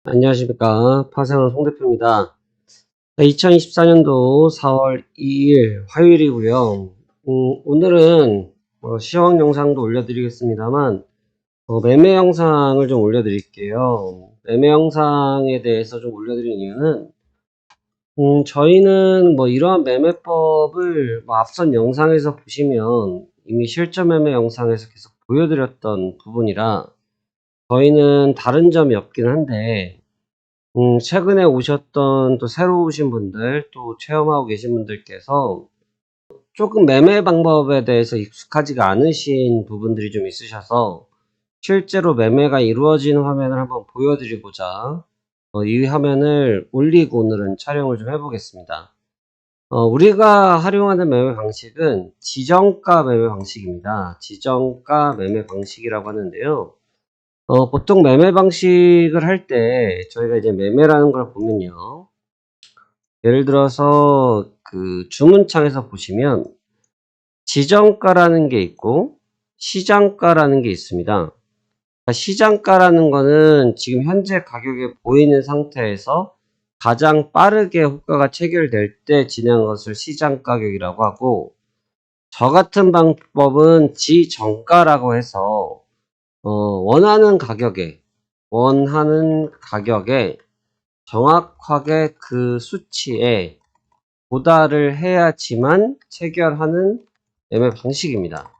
안녕하십니까. 파생원 송 대표입니다. 2024년도 4월 2일 화요일이고요. 오늘은 시황 영상도 올려드리겠습니다만 매매 영상을 좀 올려드릴게요. 매매 영상에 대해서 좀 올려드린 이유는 저희는 이러한 매매법을 앞선 영상에서 보시면 이미 실전 매매 영상에서 계속 보여드렸던 부분이라 저희는 다른 점이 없긴 한데 최근에 오셨던 또 새로 오신 분들, 또 체험하고 계신 분들께서 조금 매매 방법에 대해서 익숙하지가 않으신 부분들이 좀 있으셔서 실제로 매매가 이루어지는 화면을 한번 보여드리고자 이 화면을 올리고 오늘은 촬영을 좀 해보겠습니다. 우리가 활용하는 매매 방식은 지정가 매매 방식입니다. 지정가 매매 방식이라고 하는데요. 보통 매매 방식을 할 때 저희가 이제 매매라는 걸 보면요. 예를 들어서 그 주문창에서 보시면 지정가라는 게 있고 시장가라는 게 있습니다. 그러니까 시장가라는 거는 지금 현재 가격에 보이는 상태에서 가장 빠르게 호가가 체결될 때 진행한 것을 시장 가격이라고 하고, 저 같은 방법은 지정가라고 해서 원하는 가격에 정확하게 그 수치에 도달을 해야지만 체결하는 매매 방식입니다.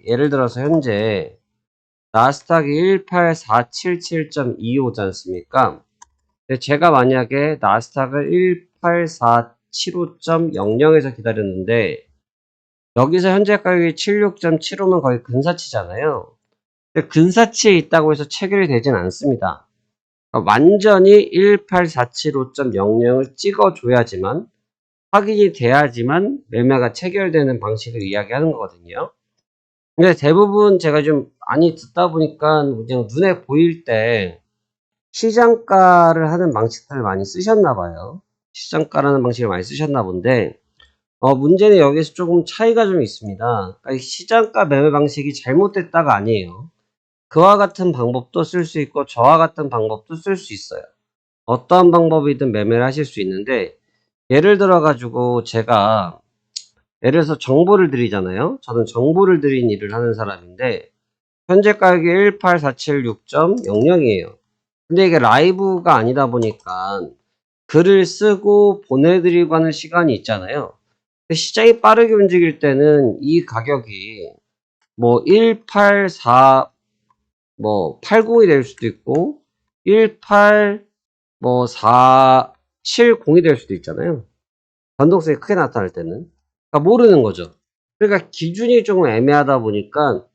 예를 들어서 현재 나스닥이 18477.25지 않습니까? 제가 만약에 나스닥을 18475.00에서 기다렸는데 여기서 현재 가격이 76.75면 거의 근사치잖아요. 근데 근사치에 있다고 해서 체결이 되진 않습니다. 그러니까 완전히 18475.00을 찍어줘야지만, 확인이 돼야지만 매매가 체결되는 방식을 이야기하는 거거든요. 근데 대부분 제가 좀 많이 듣다 보니까 그냥 눈에 보일 때 시장가를 하는 방식들을 많이 쓰셨나 봐요. 시장가라는 방식을 많이 쓰셨나 본데, 문제는 여기서 조금 차이가 좀 있습니다. 그러니까 시장가 매매 방식이 잘못됐다가 아니에요. 그와 같은 방법도 쓸 수 있고 저와 같은 방법도 쓸 수 있어요. 어떠한 방법이든 매매를 하실 수 있는데, 예를 들어 가지고 제가 예를 들어서 정보를 드리잖아요. 저는 정보를 드린 일을 하는 사람인데 현재 가격이 18476.00이에요. 근데 이게 라이브가 아니다 보니까 글을 쓰고 보내드리고 하는 시간이 있잖아요. 근데 시장이 빠르게 움직일 때는 이 가격이 184 80이 될 수도 있고 470이 될 수도 있잖아요. 변동성이 크게 나타날 때는. 그러니까 모르는 거죠. 그러니까 기준이 조금 애매하다 보니까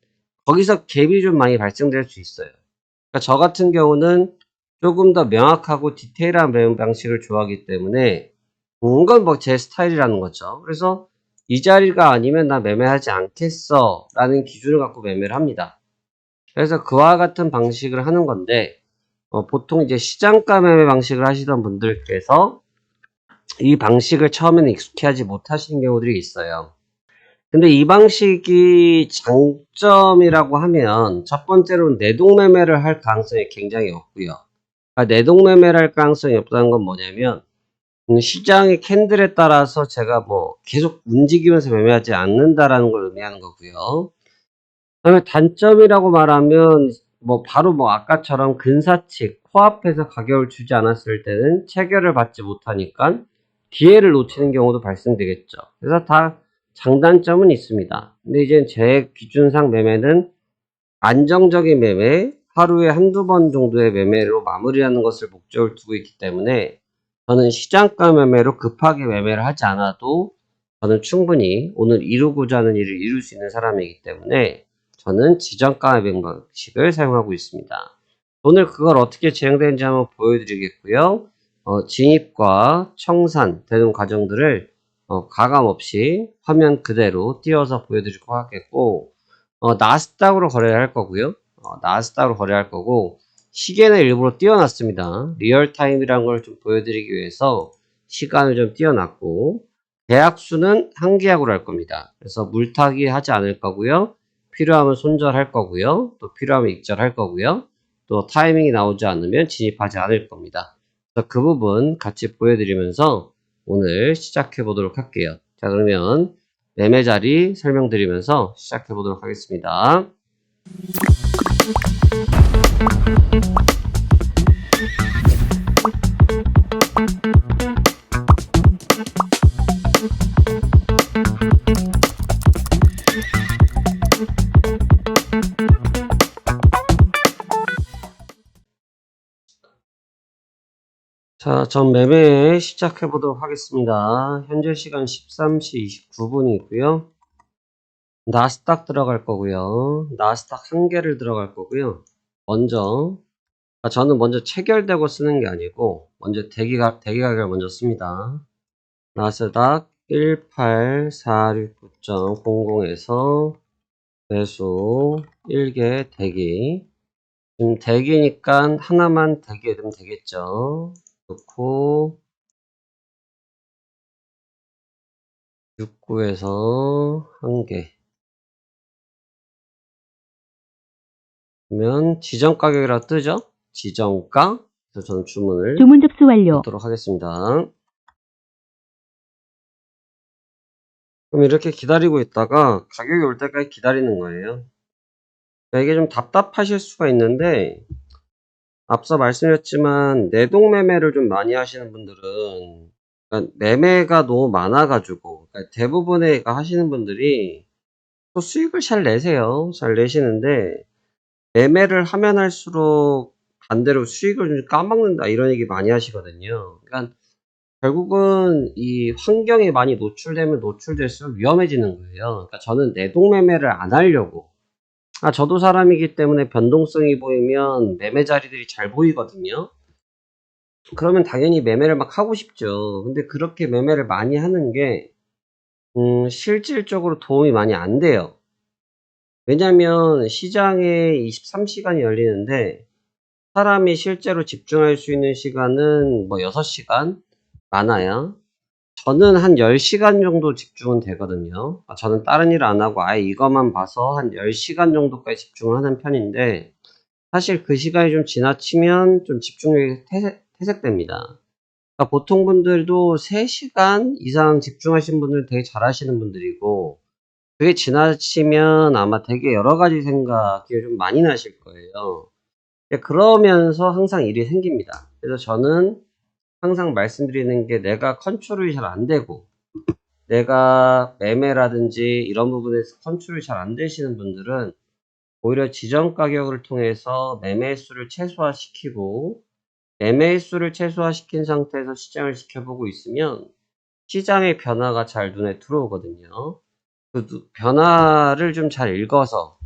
거기서 갭이 좀 많이 발생될 수 있어요. 그러니까 저 같은 경우는 조금 더 명확하고 디테일한 매매 방식을 좋아하기 때문에 이건 제 스타일이라는 거죠. 그래서 이 자리가 아니면 나 매매하지 않겠어 라는 기준을 갖고 매매를 합니다. 그래서 그와 같은 방식을 하는 건데, 보통 이제 시장가 매매 방식을 하시던 분들께서 이 방식을 처음에는 익숙해하지 못하시는 경우들이 있어요. 근데 이 방식이 장점이라고 하면 첫 번째로는 내동매매를 할 가능성이 굉장히 없고요. 그러니까 내동매매를 할 가능성이 없다는 건 뭐냐면 시장의 캔들에 따라서 제가 계속 움직이면서 매매하지 않는다라는 걸 의미하는 거고요. 그다음에 단점이라고 말하면 바로 아까처럼 근사치 코앞에서 가격을 주지 않았을 때는 체결을 받지 못하니까 기회를 놓치는 경우도 발생되겠죠. 그래서 다 장단점은 있습니다. 근데 이제 제 기준상 매매는 안정적인 매매, 하루에 한두 번 정도의 매매로 마무리하는 것을 목적을 두고 있기 때문에 저는 시장가 매매로 급하게 매매를 하지 않아도 저는 충분히 오늘 이루고자 하는 일을 이룰 수 있는 사람이기 때문에 저는 지정가 매매 방식을 사용하고 있습니다. 오늘 그걸 어떻게 진행되는지 한번 보여드리겠고요. 진입과 청산 되는 과정들을 가감없이 화면 그대로 띄워서 보여드리고 하겠고, 나스닥으로 거래를 할 거고요. 나스닥으로 거래할 거고, 시계는 일부러 띄워놨습니다. 리얼타임이라는 걸 좀 보여드리기 위해서 시간을 좀 띄워놨고, 계약수는 한 계약으로 할 겁니다. 그래서 물타기 하지 않을 거고요. 필요하면 손절할 거고요. 또 필요하면 익절할 거고요. 또 타이밍이 나오지 않으면 진입하지 않을 겁니다. 그래서 그 부분 같이 보여드리면서 오늘 시작해 보도록 할게요. 자, 그러면 매매 자리 설명드리면서 시작해 보도록 하겠습니다. 자, 전 매매 시작해 보도록 하겠습니다. 현재 시간 13시 29분이고요. 나스닥 들어갈 거고요. 나스닥 한 개를 들어갈 거고요. 먼저 저는 먼저 체결되고 쓰는 게 아니고 먼저 대기 가격을 먼저 씁니다. 나스닥 18469.00에서 매수 1개 대기. 지금 대기니까 하나만 대기해 두면 되겠죠. 넣고 69에서 한 개. 그러면 지정 가격이라고 뜨죠? 지정가. 그래서 저는 주문 접수 완료. 넣도록 하겠습니다. 그럼 이렇게 기다리고 있다가 가격이 올 때까지 기다리는 거예요. 이게 좀 답답하실 수가 있는데 앞서 말씀드렸지만 내동매매를 좀 많이 하시는 분들은 그러니까 매매가 너무 많아가지고 그러니까 대부분의 하시는 분들이 또 수익을 잘 내세요. 잘 내시는데 매매를 하면 할수록 반대로 수익을 좀 까먹는다 이런 얘기 많이 하시거든요. 그러니까 결국은 이 환경에 많이 노출되면 노출될수록 위험해지는 거예요. 그러니까 저는 내동매매를 안 하려고 저도 사람이기 때문에 변동성이 보이면 매매 자리들이 잘 보이거든요. 그러면 당연히 매매를 막 하고 싶죠. 근데 그렇게 매매를 많이 하는 게 실질적으로 도움이 많이 안 돼요. 왜냐면 시장에 23시간이 열리는데 사람이 실제로 집중할 수 있는 시간은 뭐 6시간 많아야. 저는 한 10시간 정도 집중은 되거든요. 저는 다른 일 안 하고 아예 이것만 봐서 한 10시간 정도까지 집중을 하는 편인데 사실 그 시간이 좀 지나치면 좀 집중력이 퇴색됩니다. 그러니까 보통 분들도 3시간 이상 집중하신 분들 되게 잘하시는 분들이고 그게 지나치면 아마 되게 여러 가지 생각이 좀 많이 나실 거예요. 그러면서 항상 일이 생깁니다. 그래서 저는 항상 말씀드리는 게 내가 컨트롤이 잘 안 되고 내가 매매라든지 이런 부분에서 컨트롤이 잘 안 되시는 분들은 오히려 지정 가격을 통해서 매매 수를 최소화시키고 매매 수를 최소화시킨 상태에서 시장을 지켜보고 있으면 시장의 변화가 잘 눈에 들어오거든요. 그 변화를 좀 잘 읽어서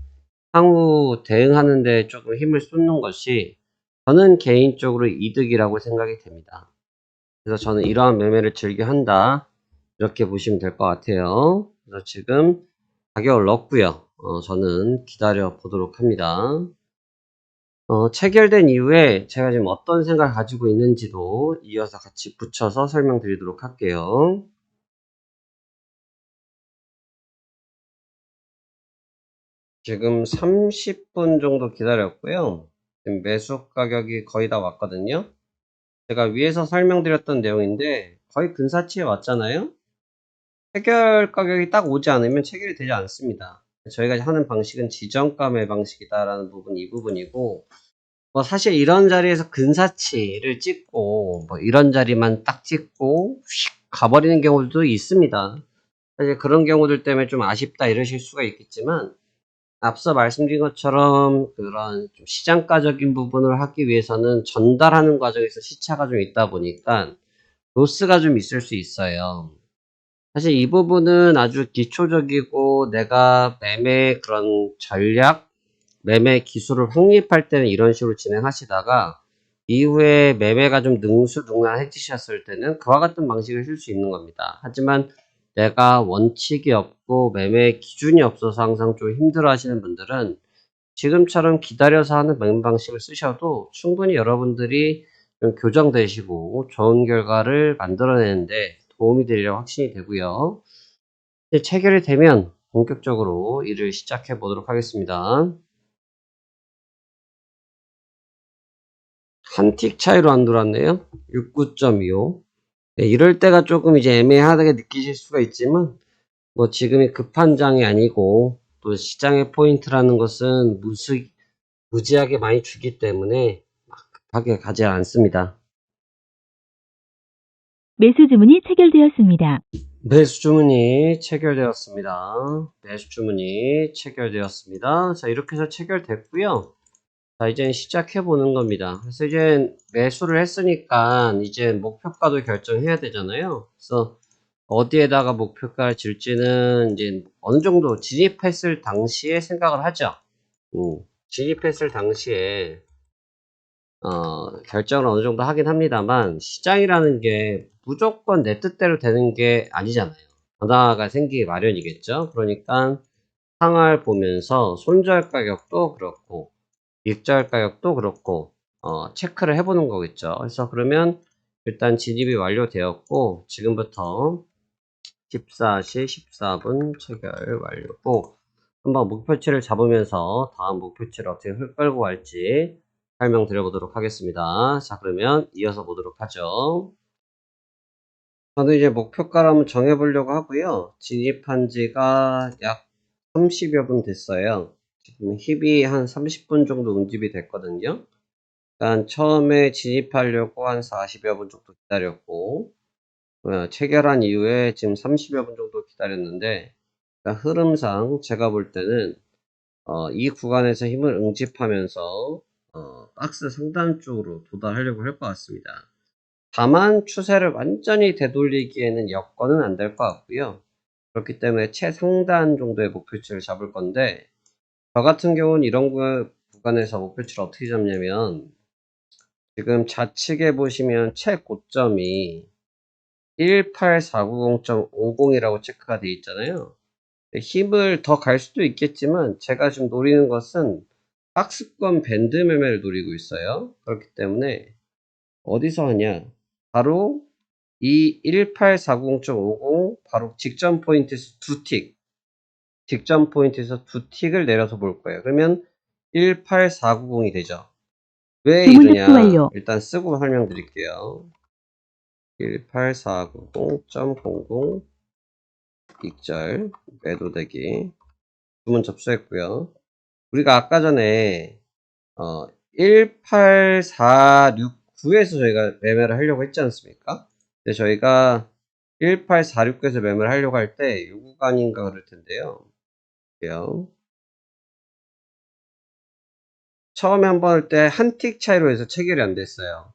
향후 대응하는 데 조금 힘을 쏟는 것이 저는 개인적으로 이득이라고 생각이 됩니다. 그래서 저는 이러한 매매를 즐겨 한다. 이렇게 보시면 될 것 같아요. 그래서 지금 가격을 넣었고요. 저는 기다려 보도록 합니다. 체결된 이후에 제가 지금 어떤 생각을 가지고 있는지도 이어서 같이 붙여서 설명드리도록 할게요. 지금 30분 정도 기다렸고요. 지금 매수 가격이 거의 다 왔거든요. 제가 위에서 설명드렸던 내용인데 거의 근사치에 왔잖아요. 체결 가격이 딱 오지 않으면 체결이 되지 않습니다. 저희가 하는 방식은 지정가 매 방식이다라는 부분 이 부분이고 뭐 사실 이런 자리에서 근사치를 찍고 뭐 이런 자리만 딱 찍고 휙 가버리는 경우도 있습니다. 사실 그런 경우들 때문에 좀 아쉽다 이러실 수가 있겠지만 앞서 말씀드린 것처럼 그런 좀 시장가적인 부분을 하기 위해서는 전달하는 과정에서 시차가 좀 있다 보니까 로스가 좀 있을 수 있어요. 사실 이 부분은 아주 기초적이고 내가 매매 그런 전략, 매매 기술을 확립할 때는 이런 식으로 진행하시다가 이후에 매매가 좀 능수능란해지셨을 때는 그와 같은 방식을 쓸 수 있는 겁니다. 하지만 내가 원칙이 없고 매매 기준이 없어서 항상 좀 힘들어 하시는 분들은 지금처럼 기다려서 하는 매매 방식을 쓰셔도 충분히 여러분들이 좀 교정되시고 좋은 결과를 만들어내는데 도움이 되리라고 확신이 되고요. 이제 체결이 되면 본격적으로 일을 시작해 보도록 하겠습니다. 한 틱 차이로 안 돌았네요. 69.25. 네, 이럴 때가 조금 이제 애매하게 느끼실 수가 있지만, 뭐 지금이 급한 장이 아니고, 또 시장의 포인트라는 것은 무지하게 많이 주기 때문에 막 급하게 가지 않습니다. 매수 주문이 체결되었습니다. 매수 주문이 체결되었습니다. 매수 주문이 체결되었습니다. 자, 이렇게 해서 체결됐고요. 자, 이제 시작해 보는 겁니다. 그래서 이제 매수를 했으니까 이제 목표가도 결정해야 되잖아요. 그래서 어디에다가 목표가를 질지는 이제 어느 정도 진입했을 당시에 생각을 하죠. 진입했을 당시에 결정을 어느 정도 하긴 합니다만, 시장이라는 게 무조건 내 뜻대로 되는 게 아니잖아요. 변화가 생기기 마련이겠죠. 그러니까 상황을 보면서 손절 가격도 그렇고 일절 가격도 그렇고 체크를 해보는 거겠죠. 그래서 그러면 일단 진입이 완료되었고, 지금부터 14시 14분 체결 완료고, 한번 목표치를 잡으면서 다음 목표치를 어떻게 끌고 갈지 설명드려보도록 하겠습니다. 자, 그러면 이어서 보도록 하죠. 저는 이제 목표가를 한번 정해보려고 하고요. 진입한 지가 약 30여 분 됐어요. 지금 힙이 한 30분 정도 응집이 됐거든요. 일단 처음에 진입하려고 한 40여 분 정도 기다렸고, 체결한 이후에 지금 30여 분 정도 기다렸는데, 흐름상 제가 볼 때는 이 구간에서 힘을 응집하면서 박스 상단 쪽으로 도달하려고 할 것 같습니다. 다만 추세를 완전히 되돌리기에는 여건은 안 될 것 같고요. 그렇기 때문에 최상단 정도의 목표치를 잡을 건데, 저 같은 경우는 이런 구간에서 목표치를 어떻게 잡냐면, 지금 좌측에 보시면 최고점이 18490.50이라고 체크가 되어 있잖아요. 힘을 더 갈 수도 있겠지만 제가 지금 노리는 것은 박스권 밴드 매매를 노리고 있어요. 그렇기 때문에 어디서 하냐, 바로 이 1840.50 바로 직전 포인트에서 직전 포인트에서 두 틱을 내려서 볼 거예요. 그러면 18490이 되죠. 왜 주문 접수 이러냐, 완료. 일단 쓰고 설명드릴게요. 18490.00 익절 매도되기 주문 접수했고요. 우리가 아까 전에 18469에서 저희가 매매를 하려고 했지 않습니까? 근데 저희가 18469에서 매매를 하려고 할 때 이 구간인가 그럴 텐데요. 볼게요. 처음에 한번 할 때 한 틱 차이로 해서 체결이 안 됐어요.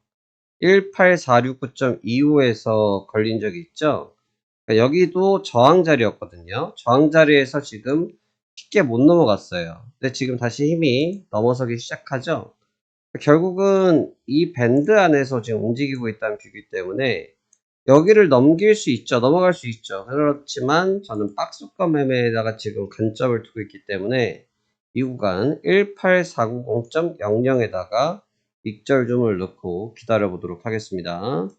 18469.25에서 걸린 적이 있죠. 그러니까 여기도 저항 자리였거든요. 저항 자리에서 지금 쉽게 못 넘어갔어요. 근데 지금 다시 힘이 넘어서기 시작하죠. 결국은 이 밴드 안에서 지금 움직이고 있다는 뷰이기 때문에 여기를 넘길 수 있죠. 넘어갈 수 있죠. 그렇지만 저는 박스권 매매에다가 지금 관점을 두고 있기 때문에 이 구간 18490.00에다가 익절줌을 넣고 기다려 보도록 하겠습니다.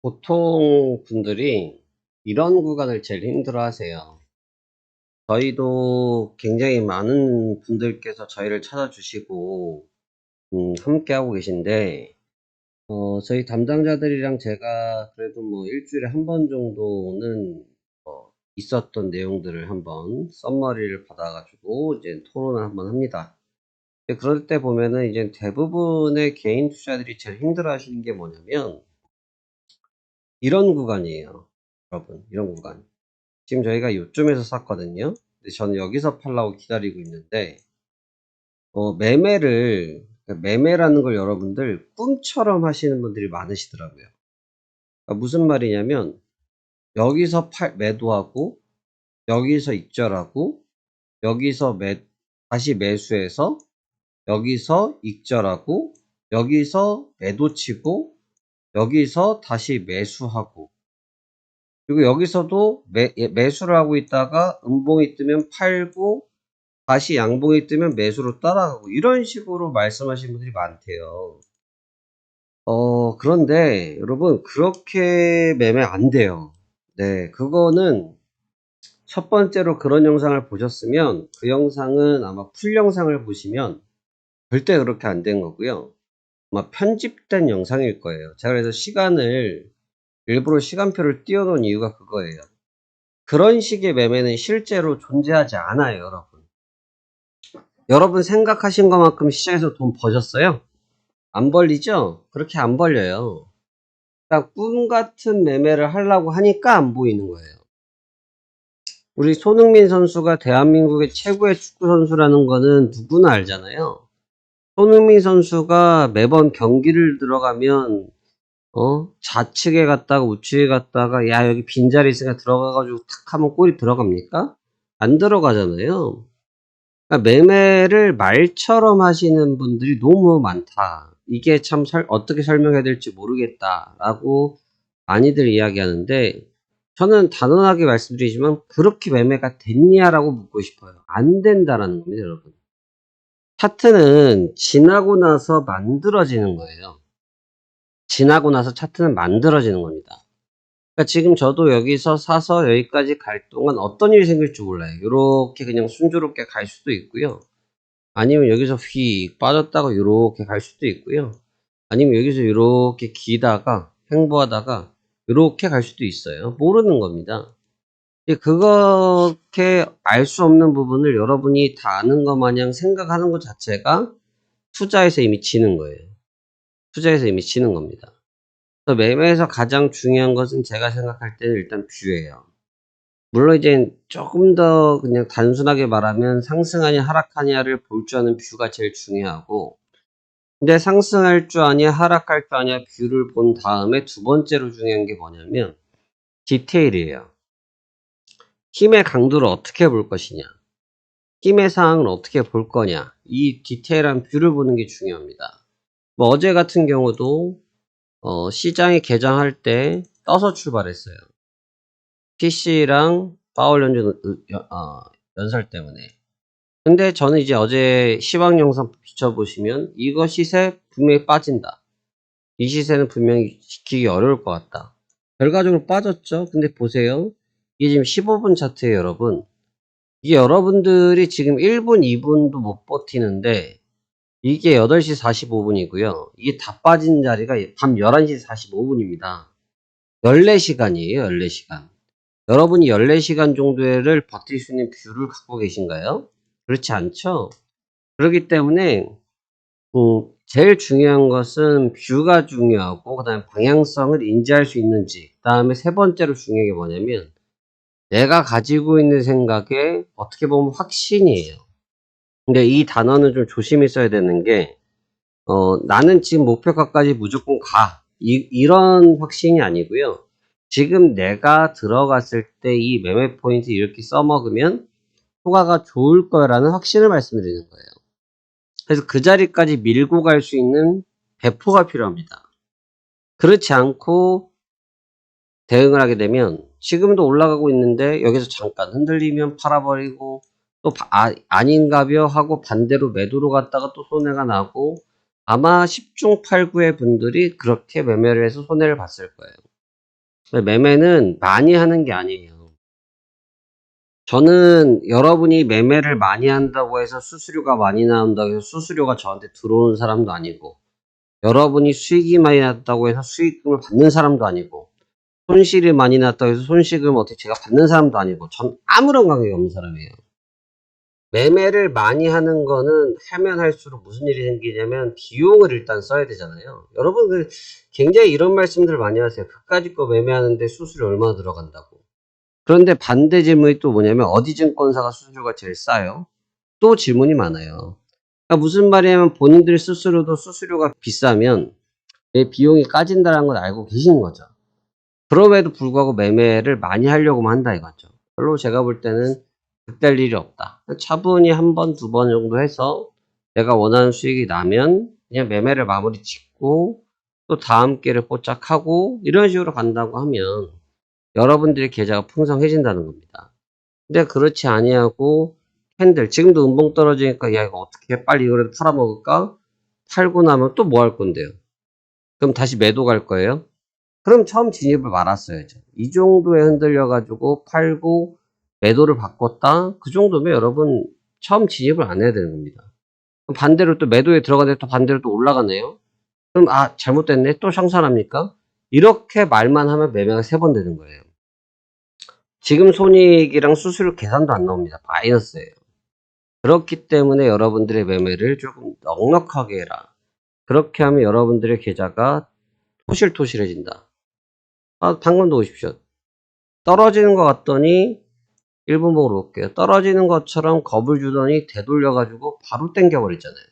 보통 분들이 이런 구간을 제일 힘들어 하세요. 저희도 굉장히 많은 분들께서 저희를 찾아주시고 함께 하고 계신데, 저희 담당자들이랑 제가 그래도 뭐 일주일에 한 번 정도는 있었던 내용들을 한번 썸머리를 받아가지고 이제 토론을 한번 합니다. 그럴 때 보면은 이제 대부분의 개인 투자들이 제일 힘들어 하시는 게 뭐냐면 이런 구간이에요. 여러분, 이런 구간. 지금 저희가 요쯤에서 샀거든요. 근데 저는 여기서 팔라고 기다리고 있는데, 매매라는 걸 여러분들 꿈처럼 하시는 분들이 많으시더라고요. 그러니까 무슨 말이냐면, 여기서 매도하고, 여기서 익절하고, 여기서 다시 매수해서, 여기서 익절하고, 여기서 매도치고, 여기서 다시 매수하고, 그리고 여기서도 매수를 하고 있다가 음봉이 뜨면 팔고, 다시 양봉이 뜨면 매수로 따라가고, 이런 식으로 말씀하시는 분들이 많대요. 그런데 여러분, 그렇게 매매 안 돼요. 네, 그거는 첫 번째로 그런 영상을 보셨으면 그 영상은 아마 풀 영상을 보시면 절대 그렇게 안 된 거고요. 아마 편집된 영상일 거예요. 제가 그래서 일부러 시간표를 띄워놓은 이유가 그거예요. 그런 식의 매매는 실제로 존재하지 않아요, 여러분. 여러분 생각하신 것만큼 시장에서 돈 버셨어요? 안 벌리죠? 그렇게 안 벌려요. 그러니까 꿈 같은 매매를 하려고 하니까 안 보이는 거예요. 우리 손흥민 선수가 대한민국의 최고의 축구 선수라는 거는 누구나 알잖아요. 손흥민 선수가 매번 경기를 들어가면 좌측에 갔다가 우측에 갔다가 야 여기 빈자리 있으니까 들어가가지고 탁 하면 골이 들어갑니까? 안 들어가잖아요. 그러니까 매매를 말처럼 하시는 분들이 너무 많다. 이게 참 어떻게 설명해야 될지 모르겠다라고 많이들 이야기하는데 저는 단언하게 말씀드리지만 그렇게 매매가 됐냐라고 묻고 싶어요. 안 된다라는 겁니다, 여러분. 차트는 지나고 나서 만들어지는 거예요. 지나고 나서 차트는 만들어지는 겁니다. 그러니까 지금 저도 여기서 사서 여기까지 갈 동안 어떤 일이 생길지 몰라요. 이렇게 그냥 순조롭게 갈 수도 있고요. 아니면 여기서 휙 빠졌다가 이렇게 갈 수도 있고요. 아니면 여기서 이렇게 기다가 횡보하다가 이렇게 갈 수도 있어요. 모르는 겁니다. 그렇게 알 수 없는 부분을 여러분이 다 아는 것 마냥 생각하는 것 자체가 투자에서 이미 지는 거예요. 투자에서 이미 지는 겁니다. 그래서 매매에서 가장 중요한 것은 제가 생각할 때는 일단 뷰예요. 물론 이제 조금 더 그냥 단순하게 말하면 상승하냐 하락하냐를 볼 줄 아는 뷰가 제일 중요하고 근데 상승할 줄 아냐 하락할 줄 아냐 뷰를 본 다음에 두 번째로 중요한 게 뭐냐면 디테일이에요. 힘의 강도를 어떻게 볼 것이냐 힘의 상황을 어떻게 볼 거냐 이 디테일한 뷰를 보는 게 중요합니다. 뭐 어제 같은 경우도 시장이 개장할 때 떠서 출발했어요. PC랑 파월 연설 때문에. 근데 저는 이제 어제 시황 영상 비춰보시면 이거 시세 분명히 빠진다. 이 시세는 분명히 지키기 어려울 것 같다. 결과적으로 빠졌죠. 근데 보세요. 이게 지금 15분 차트예요, 여러분. 이게 여러분들이 지금 1분, 2분도 못 버티는데 이게 8시 45분이고요. 이게 다 빠진 자리가 밤 11시 45분입니다. 14시간이에요, 14시간. 여러분이 14시간 정도를 버틸 수 있는 뷰를 갖고 계신가요? 그렇지 않죠? 그렇기 때문에 제일 중요한 것은 뷰가 중요하고 그 다음에 방향성을 인지할 수 있는지 그 다음에 세 번째로 중요한 게 뭐냐면 내가 가지고 있는 생각에 어떻게 보면 확신이에요. 근데 이 단어는 좀 조심히 써야 되는 게 나는 지금 목표가까지 무조건 가 이런 확신이 아니고요. 지금 내가 들어갔을 때 이 매매 포인트 이렇게 써먹으면 효과가 좋을 거라는 확신을 말씀드리는 거예요. 그래서 그 자리까지 밀고 갈 수 있는 배포가 필요합니다. 그렇지 않고 대응을 하게 되면 지금도 올라가고 있는데 여기서 잠깐 흔들리면 팔아버리고 또 아닌가벼 하고 반대로 매도로 갔다가 또 손해가 나고 아마 10중 8구의 분들이 그렇게 매매를 해서 손해를 봤을 거예요. 매매는 많이 하는 게 아니에요. 저는 여러분이 매매를 많이 한다고 해서 수수료가 많이 나온다고 해서 수수료가 저한테 들어오는 사람도 아니고 여러분이 수익이 많이 났다고 해서 수익금을 받는 사람도 아니고 손실이 많이 났다고 해서 손실금 어떻게 제가 받는 사람도 아니고 전 아무런 관계가 없는 사람이에요. 매매를 많이 하는 거는 하면 할수록 무슨 일이 생기냐면 비용을 일단 써야 되잖아요. 여러분 굉장히 이런 말씀들 많이 하세요. 그까짓 거 매매하는데 수수료 얼마나 들어간다고. 그런데 반대 질문이 또 뭐냐면 어디 증권사가 수수료가 제일 싸요? 또 질문이 많아요. 그러니까 무슨 말이냐면 본인들 스스로도 수수료가 비싸면 내 비용이 까진다는 걸 알고 계신 거죠. 그럼에도 불구하고 매매를 많이 하려고만 한다 이거죠. 별로 제가 볼 때는 그될 일이 없다. 차분히 한 번, 두 번 정도 해서 내가 원하는 수익이 나면 그냥 매매를 마무리 짓고 또 다음 기회를 포착하고 이런 식으로 간다고 하면 여러분들의 계좌가 풍성해진다는 겁니다. 근데 그렇지 아니하고 캔들 지금도 음봉 떨어지니까 야 이거 어떻게 빨리 이거라도 팔아먹을까? 팔고 나면 또 뭐 할 건데요? 그럼 다시 매도 갈 거예요? 그럼 처음 진입을 말았어야죠. 이 정도에 흔들려가지고 팔고 매도를 바꿨다? 그 정도면 여러분 처음 진입을 안 해야 되는 겁니다. 반대로 또 매도에 들어가는데 또 반대로 또 올라가네요. 그럼 잘못됐네. 또 상산합니까? 이렇게 말만 하면 매매가 3번 되는 거예요. 지금 손익이랑 수수료 계산도 안 나옵니다. 마이너스예요. 그렇기 때문에 여러분들의 매매를 조금 넉넉하게 해라. 그렇게 하면 여러분들의 계좌가 토실토실해진다. 방금도 보십시오. 떨어지는 것 같더니 1분 보고 볼게요. 떨어지는 것처럼 겁을 주더니 되돌려가지고 바로 땡겨버리잖아요.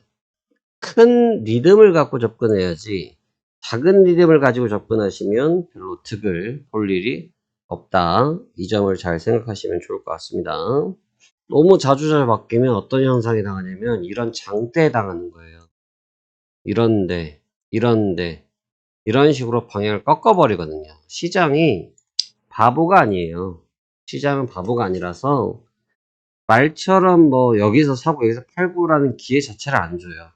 큰 리듬을 갖고 접근해야지 작은 리듬을 가지고 접근하시면 별로 득을 볼 일이 없다. 이 점을 잘 생각하시면 좋을 것 같습니다. 너무 자주자주 바뀌면 어떤 현상이 당하냐면 이런 장대에 당하는 거예요. 이런데 이런 식으로 방향을 꺾어버리거든요. 시장이 바보가 아니에요. 시장은 바보가 아니라서 말처럼 뭐 여기서 사고 여기서 팔고라는 기회 자체를 안 줘요.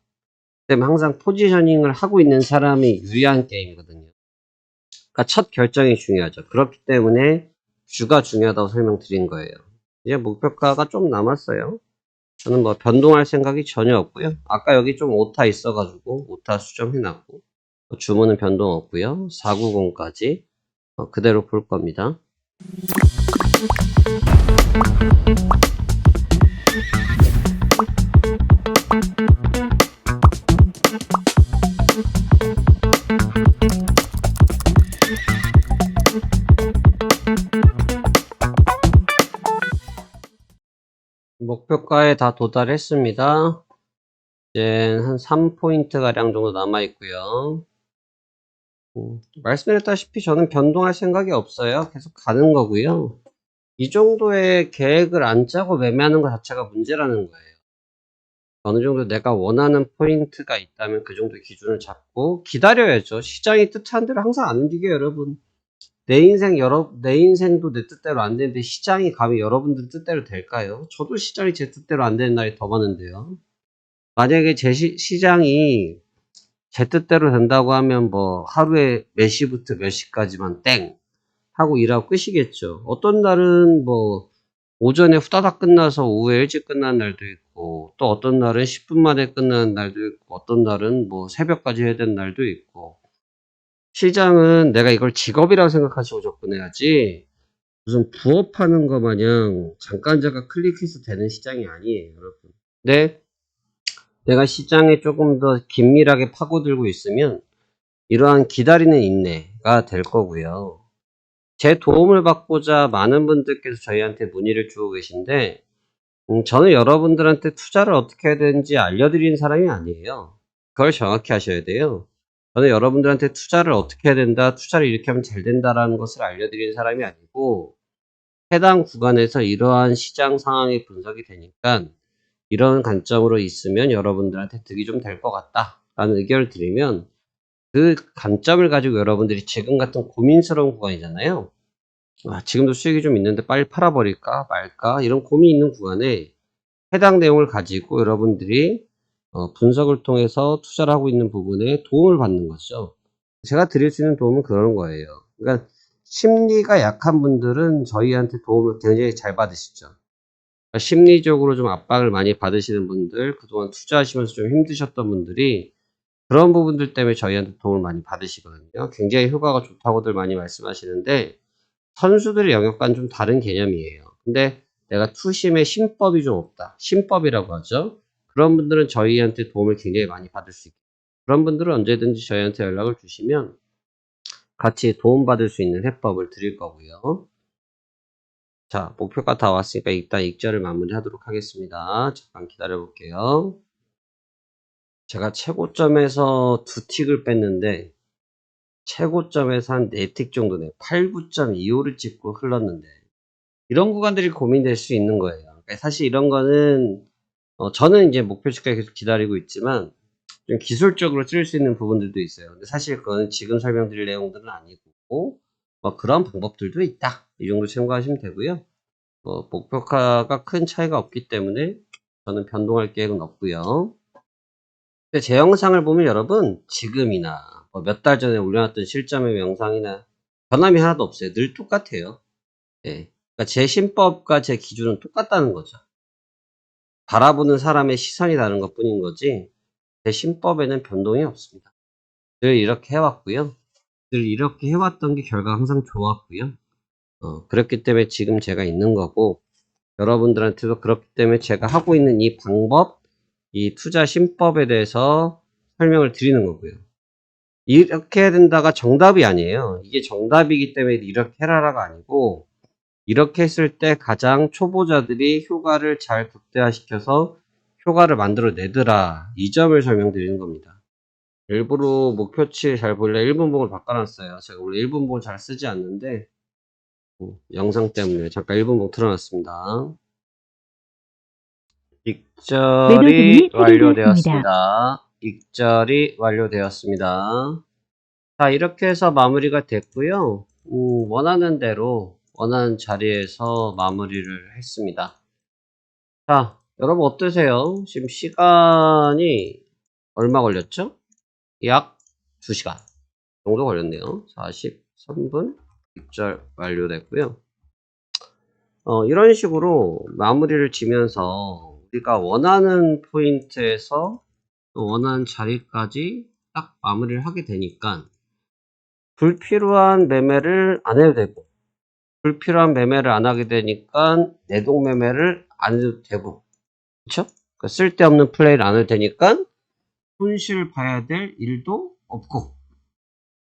때문에 항상 포지셔닝을 하고 있는 사람이 유리한 게임이거든요. 그러니까 첫 결정이 중요하죠. 그렇기 때문에 주가 중요하다고 설명드린 거예요. 이제 목표가가 좀 남았어요. 저는 뭐 변동할 생각이 전혀 없고요. 아까 여기 좀 오타 있어가지고 오타 수정해놨고 주문은 변동 없고요. 490까지 그대로 볼 겁니다. 목표가에 다 도달했습니다. 이제 한 3포인트 가량 정도 남아있고요. 말씀드렸다시피 저는 변동할 생각이 없어요. 계속 가는 거고요. 이 정도의 계획을 안 짜고 매매하는 것 자체가 문제라는 거예요. 어느 정도 내가 원하는 포인트가 있다면 그 정도 기준을 잡고 기다려야죠. 시장이 뜻하는 대로 항상 안 움직여요, 여러분. 내 인생도 내 뜻대로 안 되는데 시장이 감히 여러분들 뜻대로 될까요? 저도 시장이 제 뜻대로 안 되는 날이 더 많은데요. 만약에 제 시장이 제 뜻대로 된다고 하면 뭐 하루에 몇 시부터 몇 시까지만 땡 하고 일하고 끝이겠죠. 어떤 날은 뭐 오전에 후다닥 끝나서 오후에 일찍 끝나는 날도 있고 또 어떤 날은 10분 만에 끝나는 날도 있고 어떤 날은 뭐 새벽까지 해야 되는 날도 있고 시장은 내가 이걸 직업이라고 생각하시고 접근해야지 무슨 부업하는 거 마냥 잠깐 클릭해서 되는 시장이 아니에요, 여러분. 근데 내가 시장에 조금 더 긴밀하게 파고들고 있으면 이러한 기다리는 인내가 될 거고요. 제 도움을 받고자 많은 분들께서 저희한테 문의를 주고 계신데 저는 여러분들한테 투자를 어떻게 해야 되는지 알려드리는 사람이 아니에요. 그걸 정확히 하셔야 돼요. 저는 여러분들한테 투자를 어떻게 해야 된다, 투자를 이렇게 하면 잘 된다라는 것을 알려드리는 사람이 아니고 해당 구간에서 이러한 시장 상황이 분석이 되니까 이런 관점으로 있으면 여러분들한테 득이 좀 될 것 같다라는 의견을 드리면 그 관점을 가지고 여러분들이 지금 같은 고민스러운 구간이잖아요. 지금도 수익이 좀 있는데 빨리 팔아버릴까 말까 이런 고민이 있는 구간에 해당 내용을 가지고 여러분들이 분석을 통해서 투자를 하고 있는 부분에 도움을 받는 거죠. 제가 드릴 수 있는 도움은 그런 거예요. 그러니까 심리가 약한 분들은 저희한테 도움을 굉장히 잘 받으시죠. 그러니까 심리적으로 좀 압박을 많이 받으시는 분들, 그동안 투자하시면서 좀 힘드셨던 분들이 그런 부분들 때문에 저희한테 도움을 많이 받으시거든요. 굉장히 효과가 좋다고들 많이 말씀하시는데 선수들의 영역과는 좀 다른 개념이에요. 근데 내가 투심에 신법이 좀 없다. 신법이라고 하죠. 그런 분들은 저희한테 도움을 굉장히 많이 받을 수 있고 그런 분들은 언제든지 저희한테 연락을 주시면 같이 도움받을 수 있는 해법을 드릴 거고요. 자, 목표가 다 왔으니까 일단 익절을 마무리하도록 하겠습니다. 잠깐 기다려 볼게요. 제가 최고점에서 2틱을 뺐는데 최고점에서 한 4틱 정도네. 89.25를 찍고 흘렀는데 이런 구간들이 고민될 수 있는 거예요. 그러니까 사실 이런 거는 저는 이제 목표치까지 계속 기다리고 있지만 좀 기술적으로 쓸 수 있는 부분들도 있어요. 근데 사실 그거는 지금 설명드릴 내용들은 아니고 그런 방법들도 있다. 이 정도 참고하시면 되고요. 목표가가 큰 차이가 없기 때문에 저는 변동할 계획은 없고요. 근데 제 영상을 보면 여러분 지금이나 몇 달 전에 올려놨던 실점의 영상이나 변함이 하나도 없어요. 늘 똑같아요. 예. 그러니까 제 신법과 제 기준은 똑같다는 거죠. 바라보는 사람의 시선이 다른 것 뿐인 거지 제 신법에는 변동이 없습니다. 늘 이렇게 해왔고요. 늘 이렇게 해왔던 게 결과가 항상 좋았고요. 그렇기 때문에 지금 제가 있는 거고 여러분들한테도 그렇기 때문에 제가 하고 있는 이 방법, 이 투자 신법에 대해서 설명을 드리는 거고요. 이렇게 해야 된다가 정답이 아니에요. 이게 정답이기 때문에 이렇게 해라라가 아니고 이렇게 했을 때 가장 초보자들이 효과를 잘 극대화시켜서 효과를 만들어내더라. 이 점을 설명드리는 겁니다. 일부러 목표치 잘 보려 1분봉을 바꿔놨어요. 제가 원래 1분봉을 잘 쓰지 않는데 영상 때문에 잠깐 1분봉 틀어놨습니다. 익절이 완료되었습니다. 익절이 완료되었습니다. 자, 이렇게 해서 마무리가 됐고요. 원하는 대로 원하는 자리에서 마무리를 했습니다. 자, 여러분 어떠세요? 지금 시간이 얼마 걸렸죠? 약 2시간 정도 걸렸네요. 43분 익절 완료됐고요. 이런 식으로 마무리를 지면서 우리가 원하는 포인트에서 또 원하는 자리까지 딱 마무리를 하게 되니까 불필요한 매매를 안 해도 되고 불필요한 매매를 안 하게 되니까 내동 매매를 안 해도 되고 그쵸? 그러니까 쓸데없는 플레이를 안 해도 되니까 손실 봐야 될 일도 없고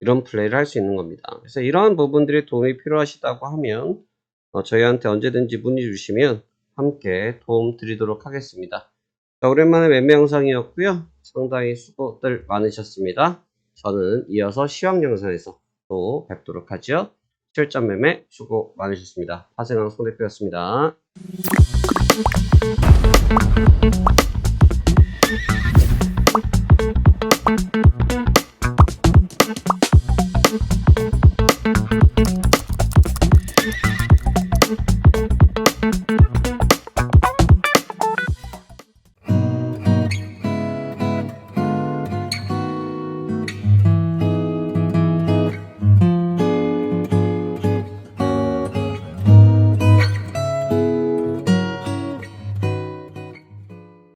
이런 플레이를 할 수 있는 겁니다. 그래서 이러한 부분들이 도움이 필요하시다고 하면 저희한테 언제든지 문의 주시면 함께 도움 드리도록 하겠습니다. 자, 오랜만에 매매 영상이었고요. 상당히 수고들 많으셨습니다. 저는 이어서 시황 영상에서 또 뵙도록 하죠. 실전 매매 수고 많으셨습니다. 하생왕 송 대표였습니다.